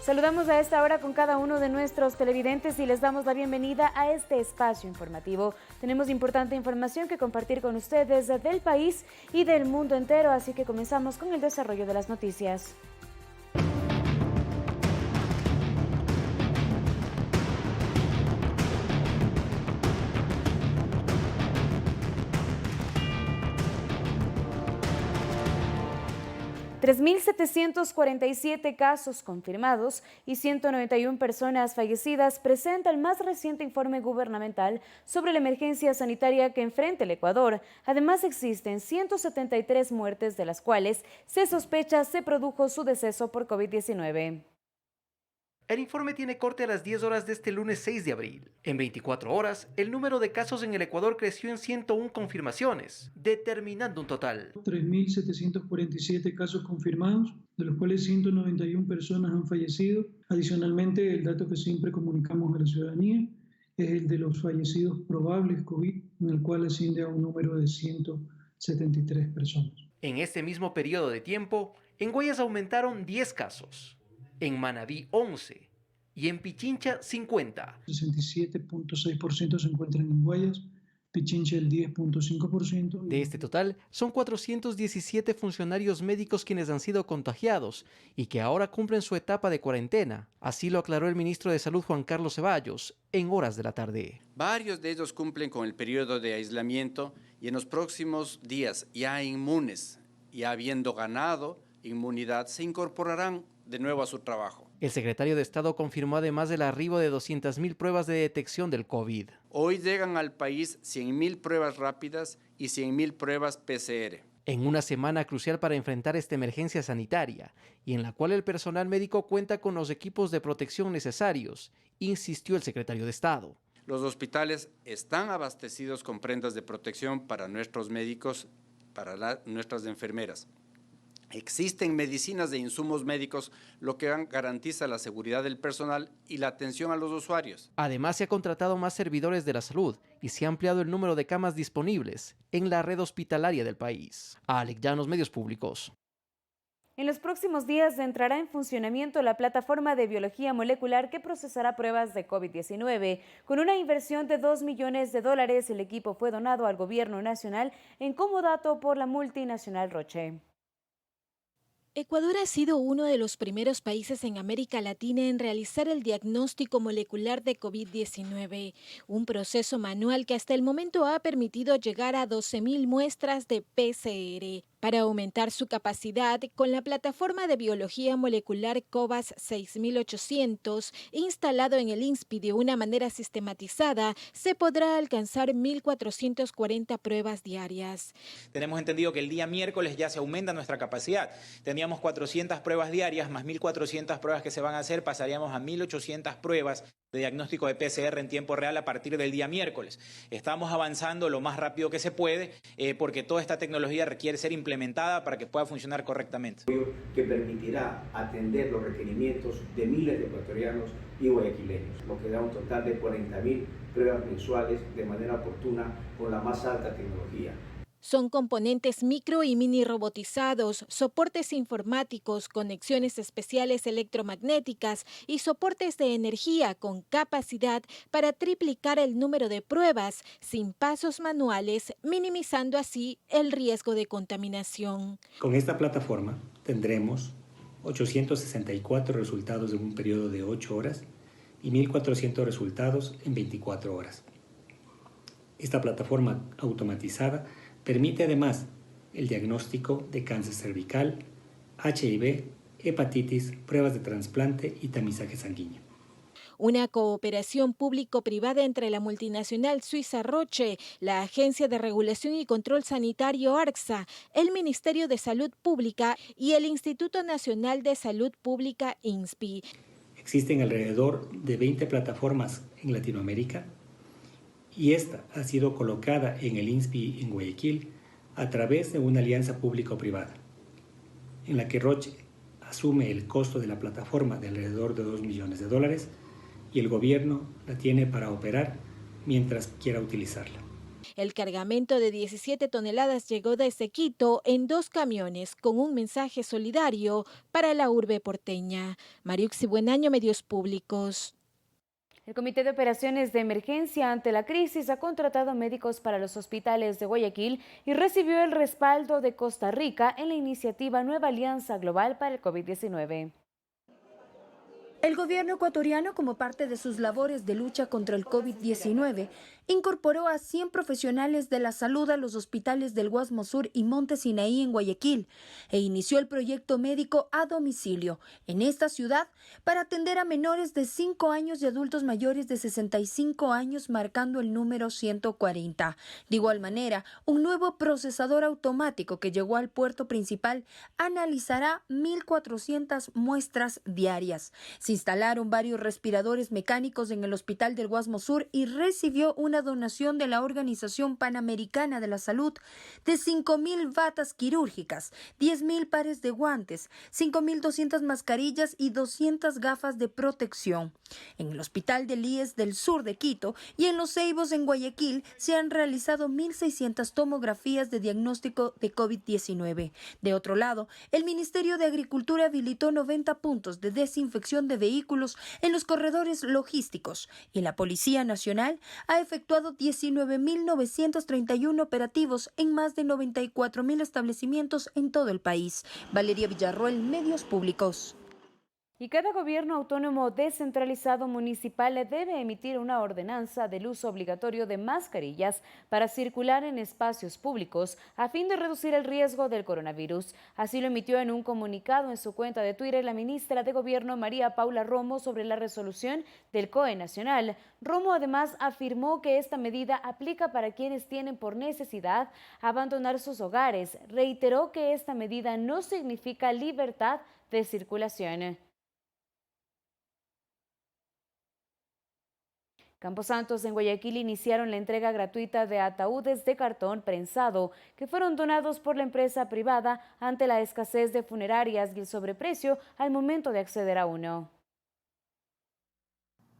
Saludamos a esta hora con cada uno de nuestros televidentes y les damos la bienvenida a este espacio informativo. Tenemos importante información que compartir con ustedes del país y del mundo entero, así que comenzamos con el desarrollo de las noticias. $3.747 casos confirmados y 191 personas fallecidas presenta el más reciente informe gubernamental sobre la emergencia sanitaria que enfrenta el Ecuador. Además, existen 173 muertes, de las cuales se sospecha se produjo su deceso por COVID-19. El informe tiene corte a las 10 horas de este lunes 6 de abril. En 24 horas, el número de casos en el Ecuador creció en 101 confirmaciones, determinando un total. 3.747 casos confirmados, de los cuales 191 personas han fallecido. Adicionalmente, el dato que siempre comunicamos a la ciudadanía es el de los fallecidos probables COVID, en el cual asciende a un número de 173 personas. En este mismo periodo de tiempo, en Guayas aumentaron 10 casos. En Manabí 11 y en Pichincha 50. 67.6% se encuentran en Guayas, Pichincha el 10.5%. De este total, son 417 funcionarios médicos quienes han sido contagiados y que ahora cumplen su etapa de cuarentena. Así lo aclaró el ministro de Salud, Juan Carlos Ceballos, en horas de la tarde. Varios de ellos cumplen con el periodo de aislamiento y en los próximos días, ya inmunes y habiendo ganado inmunidad, se incorporarán de nuevo a su trabajo. El secretario de Estado confirmó además el arribo de 200.000 pruebas de detección del COVID. Hoy llegan al país 100.000 pruebas rápidas y 100.000 pruebas PCR. En una semana crucial para enfrentar esta emergencia sanitaria y en la cual el personal médico cuenta con los equipos de protección necesarios, insistió el secretario de Estado. Los hospitales están abastecidos con prendas de protección para nuestros médicos, para nuestras enfermeras. Existen medicinas de insumos médicos, lo que garantiza la seguridad del personal y la atención a los usuarios. Además, se ha contratado más servidores de la salud y se ha ampliado el número de camas disponibles en la red hospitalaria del país. Alex Llanos, Medios Públicos. En los próximos días entrará en funcionamiento la plataforma de biología molecular que procesará pruebas de COVID-19. Con una inversión de $2 millones, el equipo fue donado al gobierno nacional en comodato por la multinacional Roche. Ecuador ha sido uno de los primeros países en América Latina en realizar el diagnóstico molecular de COVID-19, un proceso manual que hasta el momento ha permitido llegar a 12.000 muestras de PCR. Para aumentar su capacidad, con la plataforma de biología molecular COBAS 6800, instalado en el INSPI de una manera sistematizada, se podrá alcanzar 1.440 pruebas diarias. Tenemos entendido que el día miércoles ya se aumenta nuestra capacidad. Teníamos 400 pruebas diarias, más 1.400 pruebas que se van a hacer, pasaríamos a 1.800 pruebas de diagnóstico de PCR en tiempo real a partir del día miércoles. Estamos avanzando lo más rápido que se puede porque toda esta tecnología requiere ser implementada para que pueda funcionar correctamente. Que permitirá atender los requerimientos de miles de ecuatorianos y guayaquileños, lo que da un total de 40.000 pruebas mensuales de manera oportuna con la más alta tecnología. Son componentes micro y mini robotizados, soportes informáticos, conexiones especiales electromagnéticas y soportes de energía con capacidad para triplicar el número de pruebas sin pasos manuales, minimizando así el riesgo de contaminación. Con esta plataforma tendremos 864 resultados en un periodo de 8 horas y 1.400 resultados en 24 horas. Esta plataforma automatizada permite además el diagnóstico de cáncer cervical, HIV, hepatitis, pruebas de trasplante y tamizaje sanguíneo. Una cooperación público-privada entre la multinacional suiza Roche, la Agencia de Regulación y Control Sanitario ARCSA, el Ministerio de Salud Pública y el Instituto Nacional de Salud Pública INSPI. Existen alrededor de 20 plataformas en Latinoamérica y esta ha sido colocada en el INSPI en Guayaquil a través de una alianza público-privada, en la que Roche asume el costo de la plataforma de alrededor de $2 millones y el gobierno la tiene para operar mientras quiera utilizarla. El cargamento de 17 toneladas llegó desde Quito en 2 camiones con un mensaje solidario para la urbe porteña. Mariuxi Buenaño, Medios Públicos. El Comité de Operaciones de Emergencia ante la crisis ha contratado médicos para los hospitales de Guayaquil y recibió el respaldo de Costa Rica en la iniciativa Nueva Alianza Global para el COVID-19. El gobierno ecuatoriano, como parte de sus labores de lucha contra el COVID-19, incorporó a 100 profesionales de la salud a los hospitales del Guasmo Sur y Monte Sinaí en Guayaquil e inició el proyecto médico a domicilio en esta ciudad para atender a menores de 5 años y adultos mayores de 65 años, marcando el número 140. De igual manera, un nuevo procesador automático que llegó al puerto principal analizará 1.400 muestras diarias. Se instalaron varios respiradores mecánicos en el Hospital del Guasmo Sur y recibió una donación de la Organización Panamericana de la Salud de 5.000 batas quirúrgicas, 10.000 pares de guantes, 5.200 mascarillas y 200 gafas de protección. En el Hospital del IES del sur de Quito y en Los Ceibos en Guayaquil se han realizado 1.600 tomografías de diagnóstico de COVID-19. De otro lado, el Ministerio de Agricultura habilitó 90 puntos de desinfección de vehículos en los corredores logísticos y la Policía Nacional ha efectuado 19.931 operativos en más de 94.000 establecimientos en todo el país. Valeria Villarroel, Medios Públicos. Y cada gobierno autónomo descentralizado municipal debe emitir una ordenanza del uso obligatorio de mascarillas para circular en espacios públicos a fin de reducir el riesgo del coronavirus. Así lo emitió en un comunicado en su cuenta de Twitter la ministra de Gobierno María Paula Romo sobre la resolución del COE Nacional. Romo además afirmó que esta medida aplica para quienes tienen por necesidad abandonar sus hogares. Reiteró que esta medida no significa libertad de circulación. Camposantos en Guayaquil iniciaron la entrega gratuita de ataúdes de cartón prensado que fueron donados por la empresa privada ante la escasez de funerarias y el sobreprecio al momento de acceder a uno.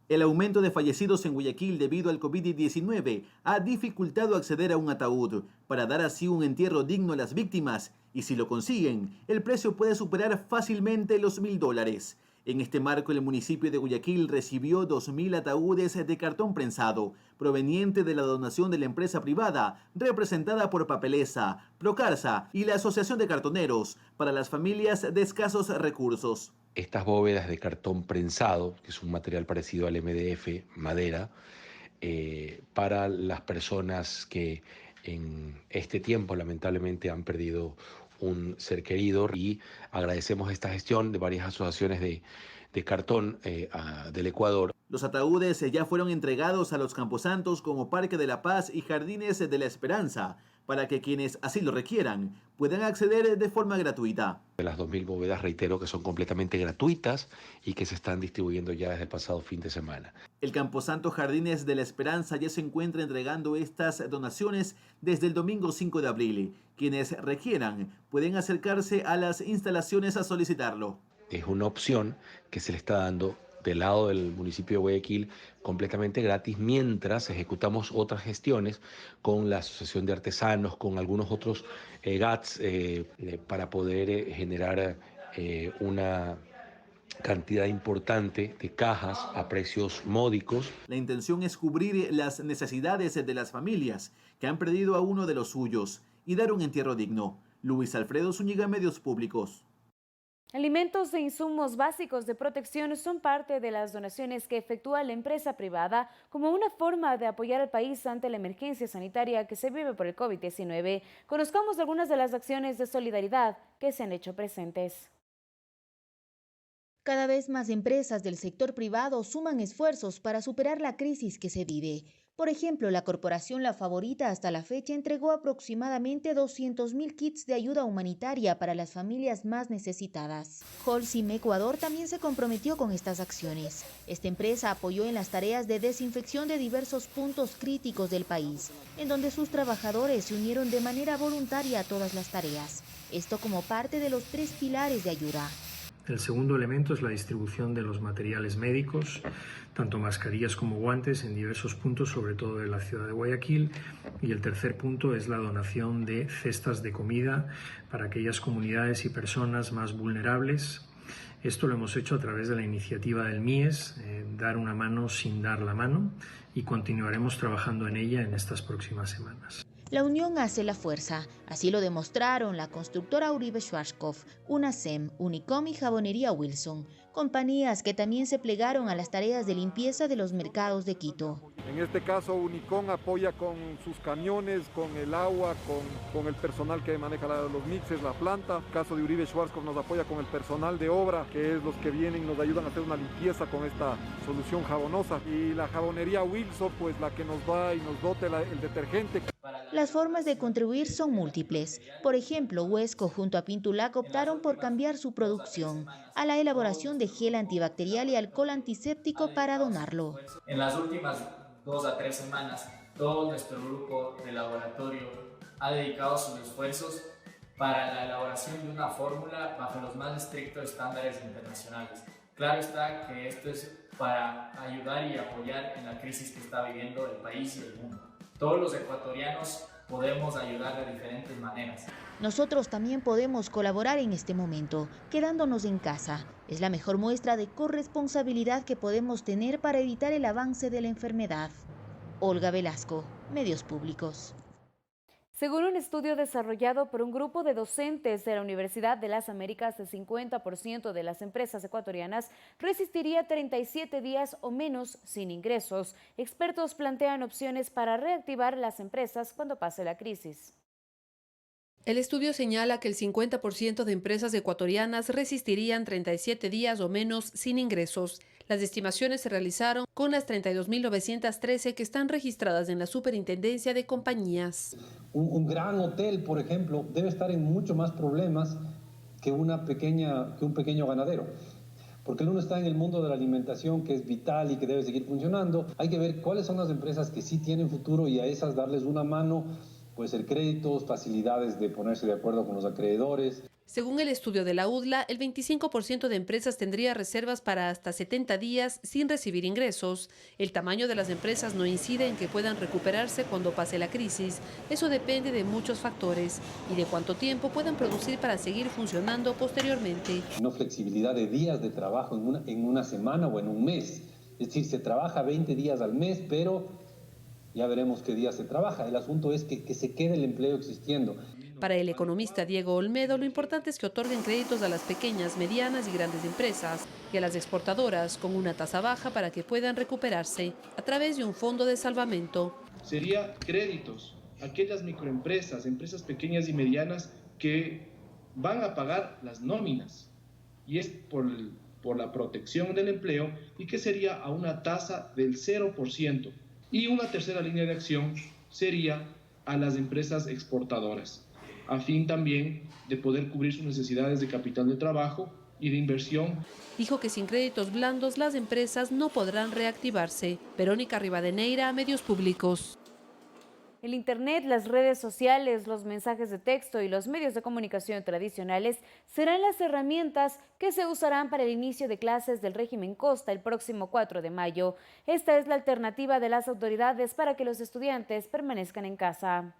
El aumento de fallecidos en Guayaquil debido al COVID-19 ha dificultado acceder a un ataúd para dar así un entierro digno a las víctimas y si lo consiguen, el precio puede superar fácilmente los $1.000. En este marco, el municipio de Guayaquil recibió 2.000 ataúdes de cartón prensado, proveniente de la donación de la empresa privada, representada por Papelesa, Procarsa y la Asociación de Cartoneros, para las familias de escasos recursos. Estas bóvedas de cartón prensado, que es un material parecido al MDF, madera, para las personas que en este tiempo lamentablemente han perdido un ser querido, y agradecemos esta gestión de varias asociaciones de cartón del Ecuador. Los ataúdes ya fueron entregados a los camposantos como Parque de la Paz y Jardines de la Esperanza, para que quienes así lo requieran puedan acceder de forma gratuita. De las 2.000 bóvedas, reitero que son completamente gratuitas y que se están distribuyendo ya desde el pasado fin de semana. El camposanto Jardines de la Esperanza ya se encuentra entregando estas donaciones desde el domingo 5 de abril. Quienes requieran pueden acercarse a las instalaciones a solicitarlo. Es una opción que se le está dando del lado del municipio de Guayaquil completamente gratis, mientras ejecutamos otras gestiones con la Asociación de Artesanos, con algunos otros GATS, para poder generar una cantidad importante de cajas a precios módicos. La intención es cubrir las necesidades de las familias que han perdido a uno de los suyos y dar un entierro digno. Luis Alfredo Zúñiga, Medios Públicos. Alimentos e insumos básicos de protección son parte de las donaciones que efectúa la empresa privada como una forma de apoyar al país ante la emergencia sanitaria que se vive por el COVID-19. Conozcamos algunas de las acciones de solidaridad que se han hecho presentes. Cada vez más empresas del sector privado suman esfuerzos para superar la crisis que se vive. Por ejemplo, la corporación La Favorita hasta la fecha entregó aproximadamente 200.000 kits de ayuda humanitaria para las familias más necesitadas. Holcim Ecuador también se comprometió con estas acciones. Esta empresa apoyó en las tareas de desinfección de diversos puntos críticos del país, en donde sus trabajadores se unieron de manera voluntaria a todas las tareas. Esto como parte de los 3 pilares de ayuda. El segundo elemento es la distribución de los materiales médicos, tanto mascarillas como guantes, en diversos puntos, sobre todo de la ciudad de Guayaquil. Y el tercer punto es la donación de cestas de comida para aquellas comunidades y personas más vulnerables. Esto lo hemos hecho a través de la iniciativa del MIES, Dar una mano sin dar la mano, y continuaremos trabajando en ella en estas próximas semanas. La unión hace la fuerza, así lo demostraron la constructora Uribe Schwarzkopf, UNASEM, Unicom y Jabonería Wilson, compañías que también se plegaron a las tareas de limpieza de los mercados de Quito. En este caso, Unicom apoya con sus camiones, con el agua, con el personal que maneja los mixes, la planta. El caso de Uribe Schwarzkopf nos apoya con el personal de obra, que es los que vienen y nos ayudan a hacer una limpieza con esta solución jabonosa. Y la Jabonería Wilson, pues la que nos va y nos dote el detergente. Las formas de contribuir son múltiples. Por ejemplo, Huesco junto a Pintulac optaron por cambiar su producción a la elaboración de gel antibacterial y alcohol antiséptico para donarlo. En las últimas 2 a 3 semanas, todo nuestro grupo de laboratorio ha dedicado sus esfuerzos para la elaboración de una fórmula bajo los más estrictos estándares internacionales. Claro está que esto es para ayudar y apoyar en la crisis que está viviendo el país y el mundo. Todos los ecuatorianos podemos ayudar de diferentes maneras. Nosotros también podemos colaborar en este momento, quedándonos en casa. Es la mejor muestra de corresponsabilidad que podemos tener para evitar el avance de la enfermedad. Olga Velasco, Medios Públicos. Según un estudio desarrollado por un grupo de docentes de la Universidad de las Américas, el 50% de las empresas ecuatorianas resistiría 37 días o menos sin ingresos. Expertos plantean opciones para reactivar las empresas cuando pase la crisis. El estudio señala que el 50% de empresas ecuatorianas resistirían 37 días o menos sin ingresos. Las estimaciones se realizaron con las 32.913 que están registradas en la Superintendencia de Compañías. Un gran hotel, por ejemplo, debe estar en mucho más problemas que un pequeño ganadero. Porque el uno está en el mundo de la alimentación, que es vital y que debe seguir funcionando. Hay que ver cuáles son las empresas que sí tienen futuro y a esas darles una mano. Puede ser créditos, facilidades de ponerse de acuerdo con los acreedores. Según el estudio de la UDLA, el 25% de empresas tendría reservas para hasta 70 días sin recibir ingresos. El tamaño de las empresas no incide en que puedan recuperarse cuando pase la crisis. Eso depende de muchos factores y de cuánto tiempo puedan producir para seguir funcionando posteriormente. No flexibilidad de días de trabajo en una semana o en un mes. Es decir, se trabaja 20 días al mes, pero ya veremos qué día se trabaja. El asunto es que se quede el empleo existiendo. Para el economista Diego Olmedo, lo importante es que otorguen créditos a las pequeñas, medianas y grandes empresas y a las exportadoras con una tasa baja para que puedan recuperarse a través de un fondo de salvamento. Sería créditos a aquellas microempresas, empresas pequeñas y medianas que van a pagar las nóminas y es por la protección del empleo y que sería a una tasa del 0%. Y una tercera línea de acción sería a las empresas exportadoras, a fin también de poder cubrir sus necesidades de capital de trabajo y de inversión. Dijo que sin créditos blandos las empresas no podrán reactivarse. Verónica Rivadeneira, Medios Públicos. El Internet, las redes sociales, los mensajes de texto y los medios de comunicación tradicionales serán las herramientas que se usarán para el inicio de clases del régimen Costa el próximo 4 de mayo. Esta es la alternativa de las autoridades para que los estudiantes permanezcan en casa.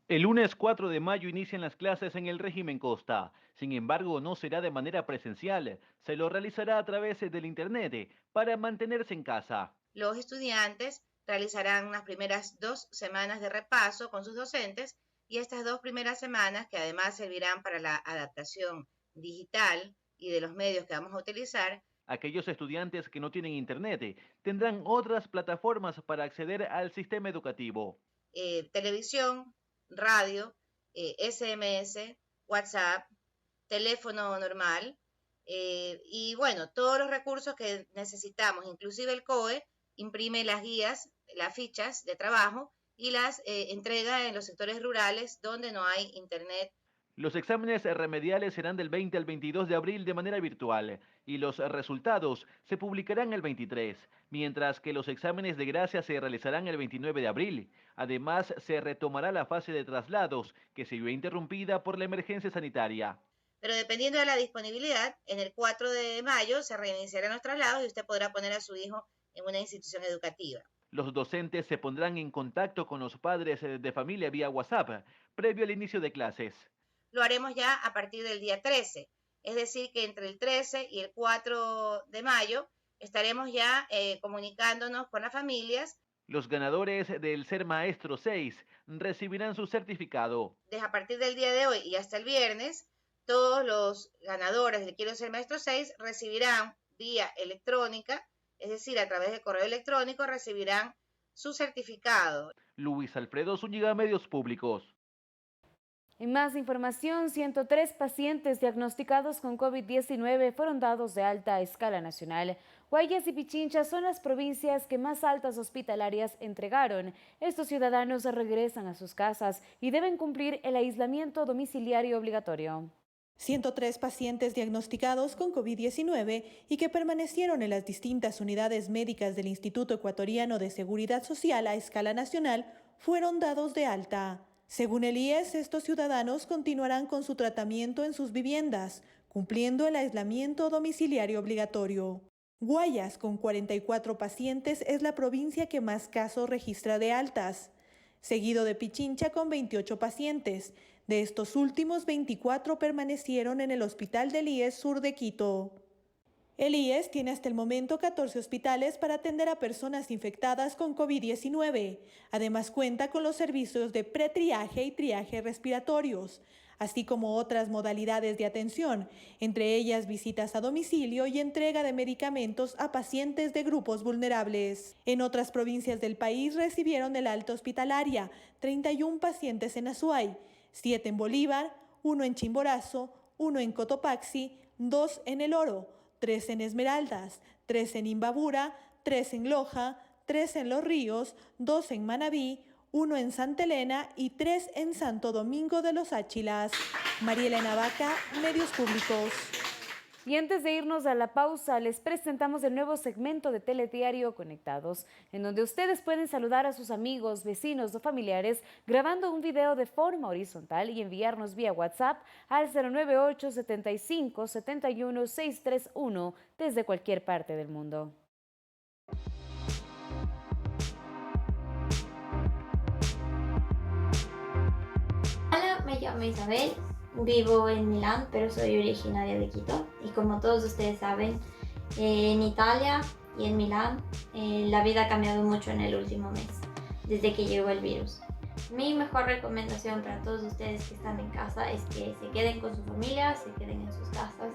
El lunes 4 de mayo inician las clases en el régimen Costa. Sin embargo, no será de manera presencial. Se lo realizará a través del Internet para mantenerse en casa. Los estudiantes realizarán unas primeras 2 semanas de repaso con sus docentes y estas 2 primeras semanas, que además servirán para la adaptación digital y de los medios que vamos a utilizar. Aquellos estudiantes que no tienen Internet tendrán otras plataformas para acceder al sistema educativo. Televisión, radio, SMS, WhatsApp, teléfono normal y bueno, todos los recursos que necesitamos, inclusive el COE imprime las guías, las fichas de trabajo y las entrega en los sectores rurales donde no hay internet. Los exámenes remediales serán del 20 al 22 de abril de manera virtual y los resultados se publicarán el 23, mientras que los exámenes de gracia se realizarán el 29 de abril. Además, se retomará la fase de traslados que se vio interrumpida por la emergencia sanitaria. pero dependiendo de la disponibilidad, en el 4 de mayo se reiniciarán los traslados y usted podrá poner a su hijo en una institución educativa. Los docentes se pondrán en contacto con los padres de familia vía WhatsApp, previo al inicio de clases. Lo haremos ya a partir del día 13, es decir, que entre el 13 y el 4 de mayo estaremos ya comunicándonos con las familias. Los ganadores del Ser Maestro 6 recibirán su certificado. Desde a partir del día de hoy y hasta el viernes, todos los ganadores de Quiero Ser Maestro 6 recibirán vía electrónica, es decir, a través de correo electrónico recibirán su certificado. Luis Alfredo Zúñiga, Medios Públicos. En más información, 103 pacientes diagnosticados con COVID-19 fueron dados de alta a escala nacional. Guayas y Pichincha son las provincias que más altas hospitalarias entregaron. Estos ciudadanos regresan a sus casas y deben cumplir el aislamiento domiciliario obligatorio. 103 pacientes diagnosticados con COVID-19 y que permanecieron en las distintas unidades médicas del Instituto Ecuatoriano de Seguridad Social a escala nacional fueron dados de alta. Según el IES, estos ciudadanos continuarán con su tratamiento en sus viviendas, cumpliendo el aislamiento domiciliario obligatorio. Guayas, con 44 pacientes, es la provincia que más casos registra de altas, seguido de Pichincha con 28 pacientes. De estos últimos, 24 permanecieron en el Hospital del IES Sur de Quito. El IES tiene hasta el momento 14 hospitales para atender a personas infectadas con COVID-19. Además cuenta con los servicios de pretriaje y triaje respiratorios, así como otras modalidades de atención, entre ellas visitas a domicilio y entrega de medicamentos a pacientes de grupos vulnerables. En otras provincias del país recibieron el alta hospitalaria, 31 pacientes en Azuay, 7 en Bolívar, 1 en Chimborazo, 1 en Cotopaxi, 2 en El Oro, 3 en Esmeraldas, 3 en Imbabura, 3 en Loja, 3 en Los Ríos, 2 en Manabí, 1 en Santa Elena y 3 en Santo Domingo de los Áchilas. Mariela Navaca, Medios Públicos. Y antes de irnos a la pausa, les presentamos el nuevo segmento de Telediario Conectados, en donde ustedes pueden saludar a sus amigos, vecinos o familiares grabando un video de forma horizontal y enviarnos vía WhatsApp al 098 75 71 631 desde cualquier parte del mundo. Hola, me llamo Isabel. Vivo en Milán, pero soy originaria de Quito. Y como todos ustedes saben, en Italia y en Milán la vida ha cambiado mucho en el último mes, desde que llegó el virus. Mi mejor recomendación para todos ustedes que están en casa es que se queden con su familia, se queden en sus casas,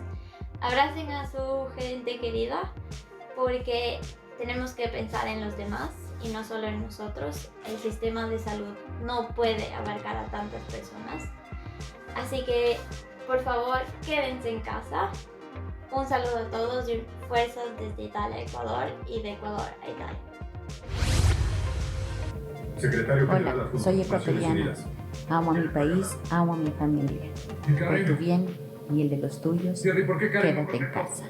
abracen a su gente querida, porque tenemos que pensar en los demás y no solo en nosotros. El sistema de salud no puede abarcar a tantas personas. Así que, por favor, quédense en casa. Un saludo a todos y fuerzas desde Italia a Ecuador y de Ecuador a Italia. Hola, soy ecuatoriana. Amo a mi país, amo a mi familia. Por tu bien y el de los tuyos, quédate en casa.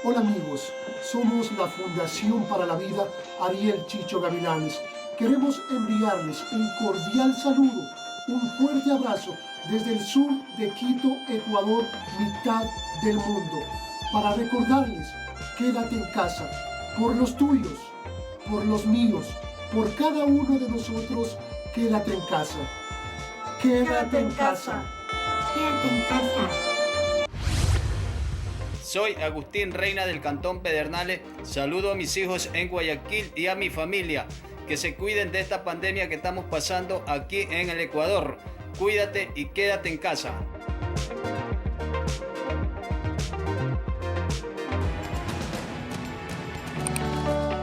Hola amigos, somos la Fundación para la Vida Ariel Chicho Gavilanes. Queremos enviarles un cordial saludo, un fuerte abrazo desde el sur de Quito, Ecuador, mitad del mundo, para recordarles, quédate en casa, por los tuyos, por los míos, por cada uno de nosotros, quédate en casa. Quédate en casa. Quédate en casa. Soy Agustín Reina del Cantón Pedernales. Saludo a mis hijos en Guayaquil y a mi familia. Que se cuiden de esta pandemia que estamos pasando aquí en el Ecuador. Cuídate y quédate en casa.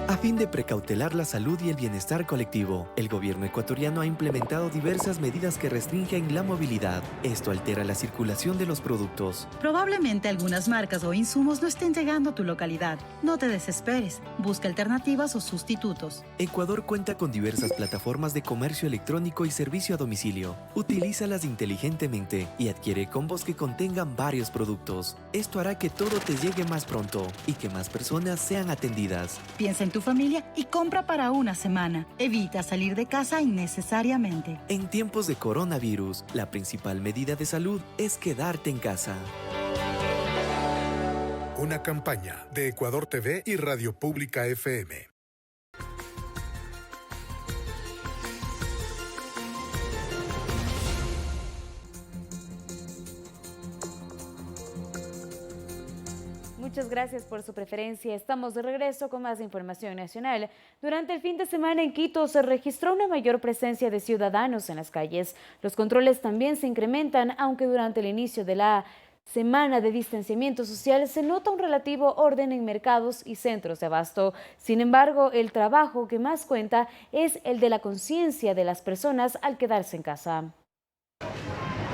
A fin de precautelar la salud y el bienestar colectivo, el gobierno ecuatoriano ha implementado diversas medidas que restringen la movilidad. Esto altera la circulación de los productos. Probablemente algunas marcas o insumos no estén llegando a tu localidad. No te desesperes. Busca alternativas o sustitutos. Ecuador cuenta con diversas plataformas de comercio electrónico y servicio a domicilio. Utilízalas inteligentemente y adquiere combos que contengan varios productos. Esto hará que todo te llegue más pronto y que más personas sean atendidas. Piensa en tu familia familia y compra para una semana. Evita salir de casa innecesariamente. En tiempos de coronavirus, la principal medida de salud es quedarte en casa. Una campaña de Ecuador TV y Radio Pública FM. Muchas gracias por su preferencia. Estamos de regreso con más información nacional. Durante el fin de semana en Quito se registró una mayor presencia de ciudadanos en las calles. Los controles también se incrementan, aunque durante el inicio de la semana de distanciamiento social se nota un relativo orden en mercados y centros de abasto. Sin embargo, el trabajo que más cuenta es el de la conciencia de las personas al quedarse en casa.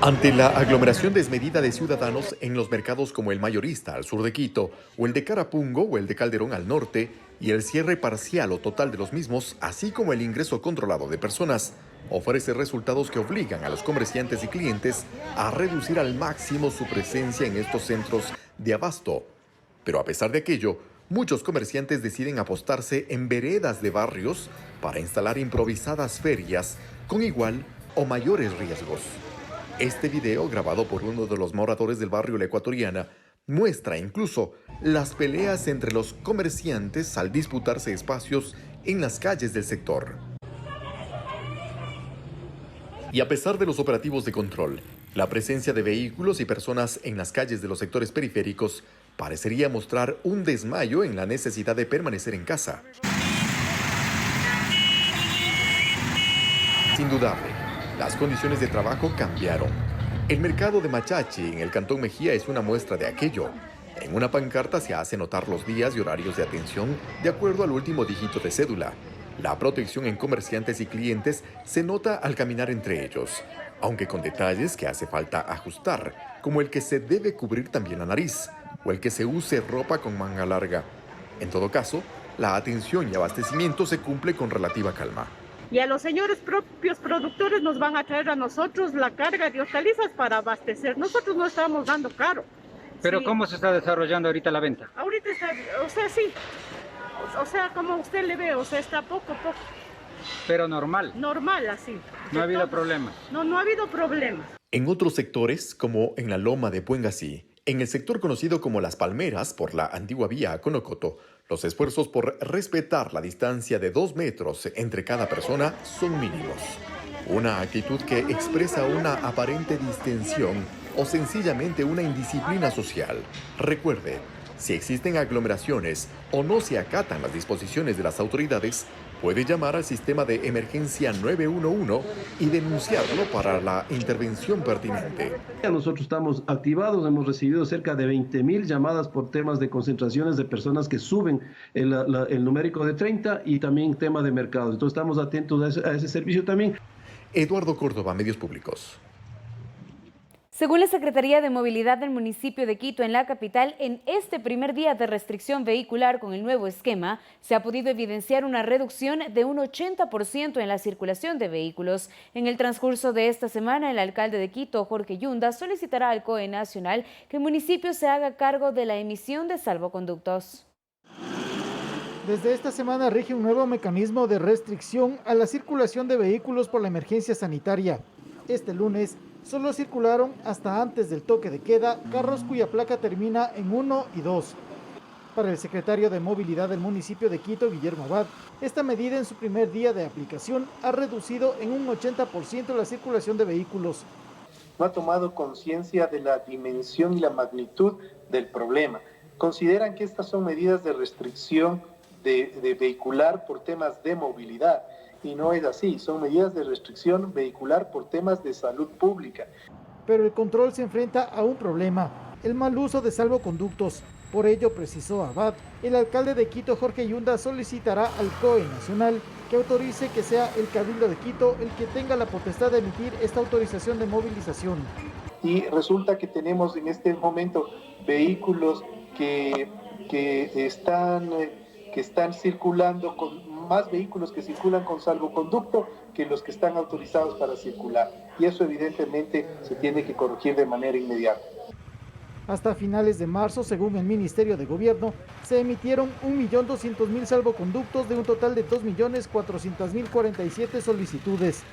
Ante la aglomeración desmedida de ciudadanos en los mercados como el Mayorista al sur de Quito, o el de Carapungo o el de Calderón al norte, y el cierre parcial o total de los mismos, así como el ingreso controlado de personas, ofrece resultados que obligan a los comerciantes y clientes a reducir al máximo su presencia en estos centros de abasto. Pero a pesar de aquello, muchos comerciantes deciden apostarse en veredas de barrios para instalar improvisadas ferias con igual o mayores riesgos. Este video, grabado por uno de los moradores del barrio La Ecuatoriana, muestra incluso las peleas entre los comerciantes al disputarse espacios en las calles del sector. Y a pesar de los operativos de control, la presencia de vehículos y personas en las calles de los sectores periféricos parecería mostrar un desmayo en la necesidad de permanecer en casa. Sin dudarle, las condiciones de trabajo cambiaron. El mercado de Machachi en el Cantón Mejía es una muestra de aquello. En una pancarta se hace notar los días y horarios de atención de acuerdo al último dígito de cédula. La protección en comerciantes y clientes se nota al caminar entre ellos, aunque con detalles que hace falta ajustar, como el que se debe cubrir también la nariz, o el que se use ropa con manga larga. En todo caso, la atención y abastecimiento se cumple con relativa calma. Y a los señores propios productores nos van a traer a nosotros la carga de hortalizas para abastecer. Nosotros no estamos dando caro. ¿Pero sí. ¿Cómo se está desarrollando ahorita la venta? Ahorita está, o sea, sí. O sea, como usted le ve, o sea, está poco. Pero normal. Normal, así. No ha habido problemas. No ha habido problemas. En otros sectores, como en la Loma de Puengasí, en el sector conocido como Las Palmeras por la antigua vía a Conocoto, los esfuerzos por respetar la distancia de 2 metros entre cada persona son mínimos. Una actitud que expresa una aparente distensión o sencillamente una indisciplina social. Recuerde, si existen aglomeraciones o no se acatan las disposiciones de las autoridades, puede llamar al sistema de emergencia 911 y denunciarlo para la intervención pertinente. Nosotros estamos activados, hemos recibido cerca de 20.000 llamadas por temas de concentraciones de personas que suben el numérico de 30 y también tema de mercados. Entonces estamos atentos a ese servicio también. Eduardo Córdoba, Medios Públicos. Según la Secretaría de Movilidad del municipio de Quito, en la capital, en este primer día de restricción vehicular con el nuevo esquema, se ha podido evidenciar una reducción de un 80% en la circulación de vehículos. En el transcurso de esta semana, el alcalde de Quito, Jorge Yunda, solicitará al COE Nacional que el municipio se haga cargo de la emisión de salvoconductos. Desde esta semana rige un nuevo mecanismo de restricción a la circulación de vehículos por la emergencia sanitaria. Este lunes solo circularon hasta antes del toque de queda carros cuya placa termina en 1 y 2. Para el secretario de Movilidad del municipio de Quito, Guillermo Abad, esta medida en su primer día de aplicación ha reducido en un 80% la circulación de vehículos. No ha tomado conciencia de la dimensión y la magnitud del problema. Consideran que estas son medidas de restricción de vehicular por temas de movilidad. Y no es así, son medidas de restricción vehicular por temas de salud pública. Pero el control se enfrenta a un problema, el mal uso de salvoconductos. Por ello, precisó Abad, el alcalde de Quito, Jorge Yunda, solicitará al COE Nacional que autorice que sea el Cabildo de Quito el que tenga la potestad de emitir esta autorización de movilización. Y resulta que tenemos en este momento vehículos que están circulando con más vehículos que circulan con salvoconducto que los que están autorizados para circular. Y eso evidentemente se tiene que corregir de manera inmediata. Hasta finales de marzo, según el Ministerio de Gobierno, se emitieron 1.200.000 salvoconductos de un total de 2.400.047 solicitudes.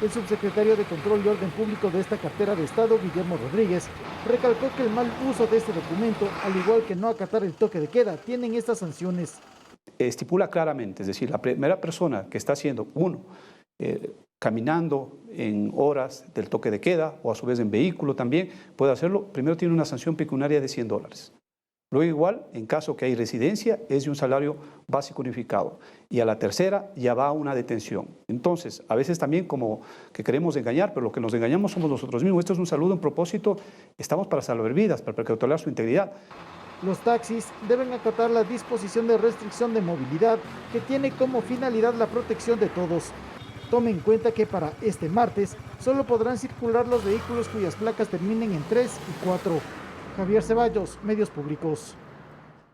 El subsecretario de Control y Orden Público de esta cartera de Estado, Guillermo Rodríguez, recalcó que el mal uso de este documento, al igual que no acatar el toque de queda, tienen estas sanciones. Estipula claramente, es decir, la primera persona que está haciendo, caminando en horas del toque de queda o a su vez en vehículo también, puede hacerlo, primero tiene una sanción pecuniaria de $100. Luego igual, en caso que hay residencia, es de un salario básico unificado. Y a la tercera ya va a una detención. Entonces, a veces también como que queremos engañar, pero lo que nos engañamos somos nosotros mismos. Esto es un saludo en propósito, estamos para salvar vidas, para precautelar su integridad. Los taxis deben acatar la disposición de restricción de movilidad que tiene como finalidad la protección de todos. Tome en cuenta que para este martes solo podrán circular los vehículos cuyas placas terminen en 3 y 4. Javier Ceballos, Medios Públicos.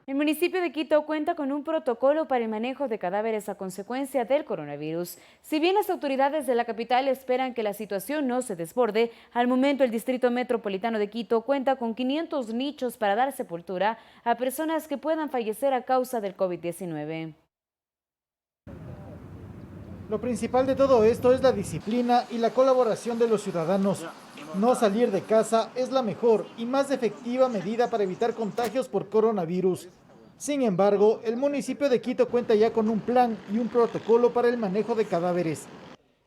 El municipio de Quito cuenta con un protocolo para el manejo de cadáveres a consecuencia del coronavirus. Si bien las autoridades de la capital esperan que la situación no se desborde, al momento el Distrito Metropolitano de Quito cuenta con 500 nichos para dar sepultura a personas que puedan fallecer a causa del COVID-19. Lo principal de todo esto es la disciplina y la colaboración de los ciudadanos. No salir de casa es la mejor y más efectiva medida para evitar contagios por coronavirus. Sin embargo, el municipio de Quito cuenta ya con un plan y un protocolo para el manejo de cadáveres.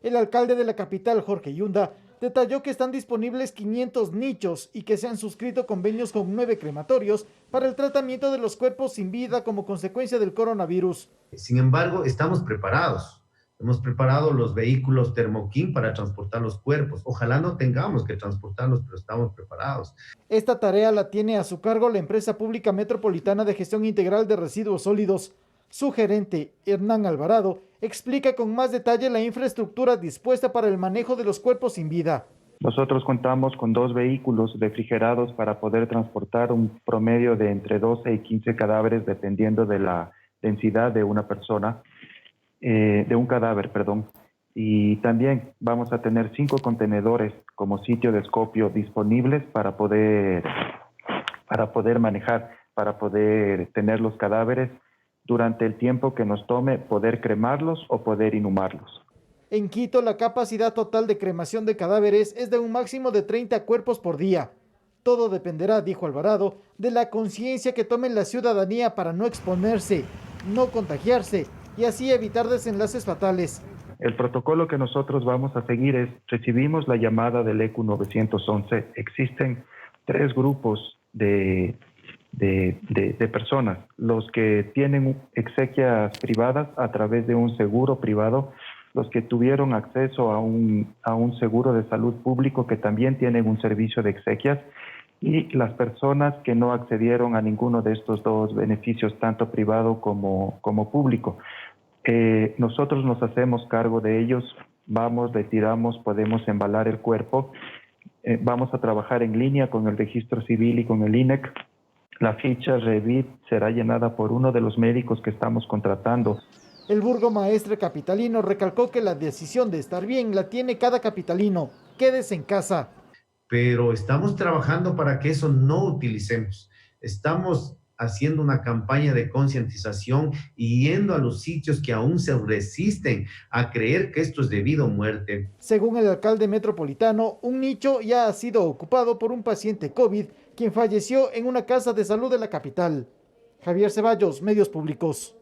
El alcalde de la capital, Jorge Yunda, detalló que están disponibles 500 nichos y que se han suscrito convenios con 9 crematorios para el tratamiento de los cuerpos sin vida como consecuencia del coronavirus. Sin embargo, estamos preparados. Hemos preparado los vehículos Thermo-King para transportar los cuerpos. Ojalá no tengamos que transportarlos, pero estamos preparados. Esta tarea la tiene a su cargo la Empresa Pública Metropolitana de Gestión Integral de Residuos Sólidos. Su gerente, Hernán Alvarado, explica con más detalle la infraestructura dispuesta para el manejo de los cuerpos sin vida. Nosotros contamos con 2 vehículos refrigerados para poder transportar un promedio de entre 12 y 15 cadáveres, dependiendo de la densidad de una persona. De un cadáver, perdón. Y también vamos a tener 5 contenedores como sitio de acopio disponibles para poder manejar, para poder tener los cadáveres durante el tiempo que nos tome poder cremarlos o poder inhumarlos. En Quito, la capacidad total de cremación de cadáveres es de un máximo de 30 cuerpos por día. Todo dependerá, dijo Alvarado, de la conciencia que tome la ciudadanía para no exponerse, no contagiarse y así evitar desenlaces fatales. El protocolo que nosotros vamos a seguir es, recibimos la llamada del ECU 911, existen 3 grupos de personas, los que tienen exequias privadas a través de un seguro privado, los que tuvieron acceso a un seguro de salud público que también tienen un servicio de exequias, y las personas que no accedieron a ninguno de estos 2 beneficios, tanto privado como público. Nosotros nos hacemos cargo de ellos, vamos, retiramos, podemos embalar el cuerpo, vamos a trabajar en línea con el registro civil y con el INEC. La ficha REVID será llenada por uno de los médicos que estamos contratando. El burgomaestre capitalino recalcó que la decisión de estar bien la tiene cada capitalino. Quédese en casa. Pero estamos trabajando para que eso no utilicemos. Estamos haciendo una campaña de concientización y yendo a los sitios que aún se resisten a creer que esto es debido a muerte. Según el alcalde metropolitano, un nicho ya ha sido ocupado por un paciente COVID, quien falleció en una casa de salud de la capital. Javier Ceballos, Medios Públicos.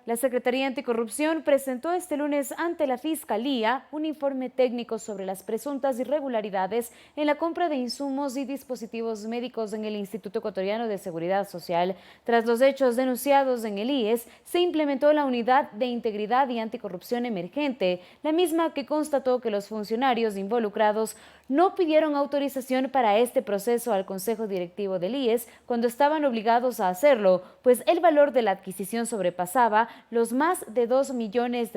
La Secretaría Anticorrupción presentó este lunes ante la Fiscalía un informe técnico sobre las presuntas irregularidades en la compra de insumos y dispositivos médicos en el Instituto Ecuatoriano de Seguridad Social. Tras los hechos denunciados en el IES, se implementó la Unidad de Integridad y Anticorrupción Emergente, la misma que constató que los funcionarios involucrados no pidieron autorización para este proceso al Consejo Directivo del IES cuando estaban obligados a hacerlo, pues el valor de la adquisición sobrepasaba los más de $2 millones,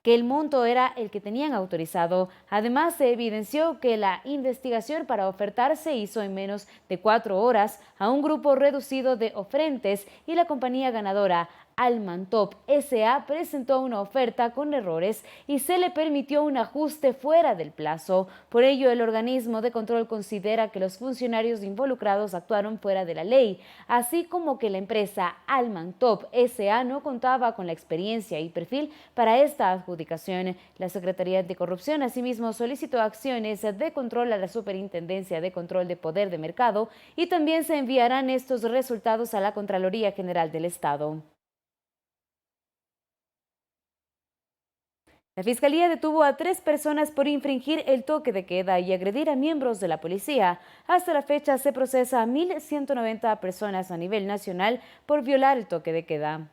que el monto era el que tenían autorizado. Además, se evidenció que la investigación para ofertar se hizo en menos de 4 horas a un grupo reducido de oferentes y la compañía ganadora, Almantop S.A. presentó una oferta con errores y se le permitió un ajuste fuera del plazo. Por ello, el organismo de control considera que los funcionarios involucrados actuaron fuera de la ley, así como que la empresa Almantop S.A. no contaba con la experiencia y perfil para esta adjudicación. La Secretaría Anticorrupción asimismo solicitó acciones de control a la Superintendencia de Control de Poder de Mercado y también se enviarán estos resultados a la Contraloría General del Estado. La Fiscalía detuvo a 3 personas por infringir el toque de queda y agredir a miembros de la policía. Hasta la fecha se procesa a 1.190 personas a nivel nacional por violar el toque de queda.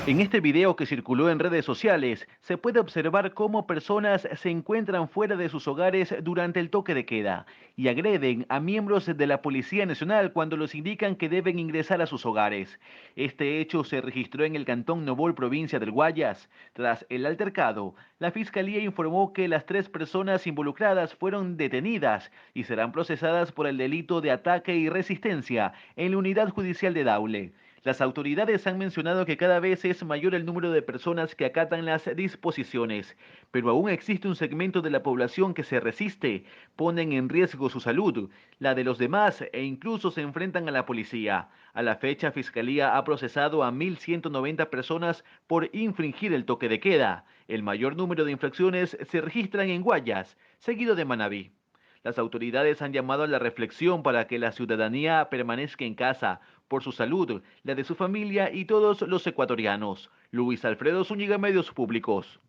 En este video que circuló en redes sociales, se puede observar cómo personas se encuentran fuera de sus hogares durante el toque de queda y agreden a miembros de la Policía Nacional cuando los indican que deben ingresar a sus hogares. Este hecho se registró en el Cantón Nobol, provincia del Guayas. Tras el altercado, la Fiscalía informó que las 3 personas involucradas fueron detenidas y serán procesadas por el delito de ataque y resistencia en la Unidad Judicial de Daule. Las autoridades han mencionado que cada vez es mayor el número de personas que acatan las disposiciones, pero aún existe un segmento de la población que se resiste, ponen en riesgo su salud, la de los demás e incluso se enfrentan a la policía. A la fecha, Fiscalía ha procesado a 1.190 personas por infringir el toque de queda. El mayor número de infracciones se registran en Guayas, seguido de Manabí. Las autoridades han llamado a la reflexión para que la ciudadanía permanezca en casa por su salud, la de su familia y todos los ecuatorianos. Luis Alfredo Zúñiga, Medios Públicos.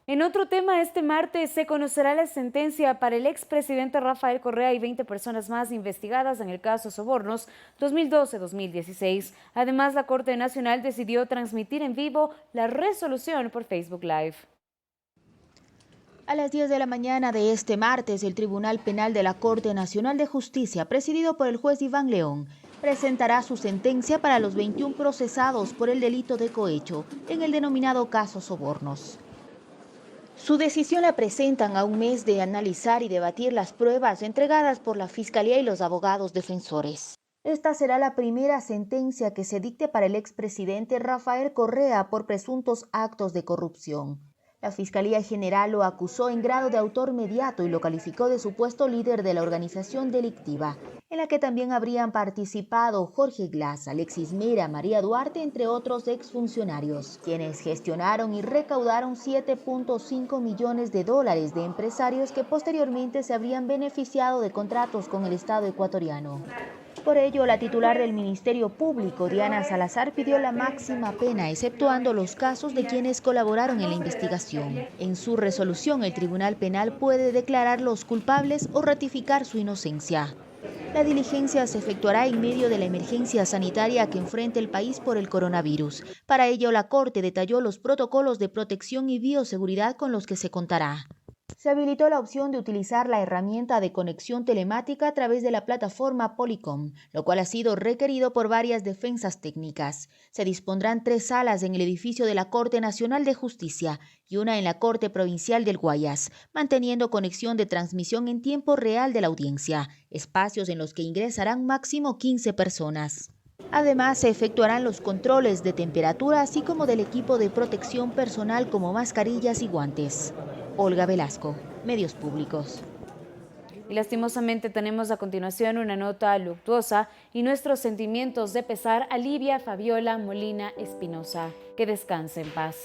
En otro tema, este martes se conocerá la sentencia para el expresidente Rafael Correa y 20 personas más investigadas en el caso Sobornos 2012-2016. Además, la Corte Nacional decidió transmitir en vivo la resolución por Facebook Live. A las 10 de la mañana de este martes, el Tribunal Penal de la Corte Nacional de Justicia, presidido por el juez Iván León, presentará su sentencia para los 21 procesados por el delito de cohecho en el denominado caso Sobornos. Su decisión la presentan a un mes de analizar y debatir las pruebas entregadas por la Fiscalía y los abogados defensores. Esta será la primera sentencia que se dicte para el expresidente Rafael Correa por presuntos actos de corrupción. La Fiscalía General lo acusó en grado de autor mediato y lo calificó de supuesto líder de la organización delictiva, en la que también habrían participado Jorge Glass, Alexis Mera, María Duarte, entre otros exfuncionarios, quienes gestionaron y recaudaron $7.5 millones de empresarios que posteriormente se habrían beneficiado de contratos con el Estado ecuatoriano. Por ello, la titular del Ministerio Público, Diana Salazar, pidió la máxima pena, exceptuando los casos de quienes colaboraron en la investigación. En su resolución, el Tribunal Penal puede declararlos culpables o ratificar su inocencia. La diligencia se efectuará en medio de la emergencia sanitaria que enfrenta el país por el coronavirus. Para ello, la Corte detalló los protocolos de protección y bioseguridad con los que se contará. Se habilitó la opción de utilizar la herramienta de conexión telemática a través de la plataforma Polycom, lo cual ha sido requerido por varias defensas técnicas. Se dispondrán 3 salas en el edificio de la Corte Nacional de Justicia y una en la Corte Provincial del Guayas, manteniendo conexión de transmisión en tiempo real de la audiencia, espacios en los que ingresarán máximo 15 personas. Además, se efectuarán los controles de temperatura, así como del equipo de protección personal como mascarillas y guantes. Olga Velasco, Medios Públicos. Y lastimosamente tenemos a continuación una nota luctuosa y nuestros sentimientos de pesar a Livia Fabiola Molina Espinosa. Que descanse en paz.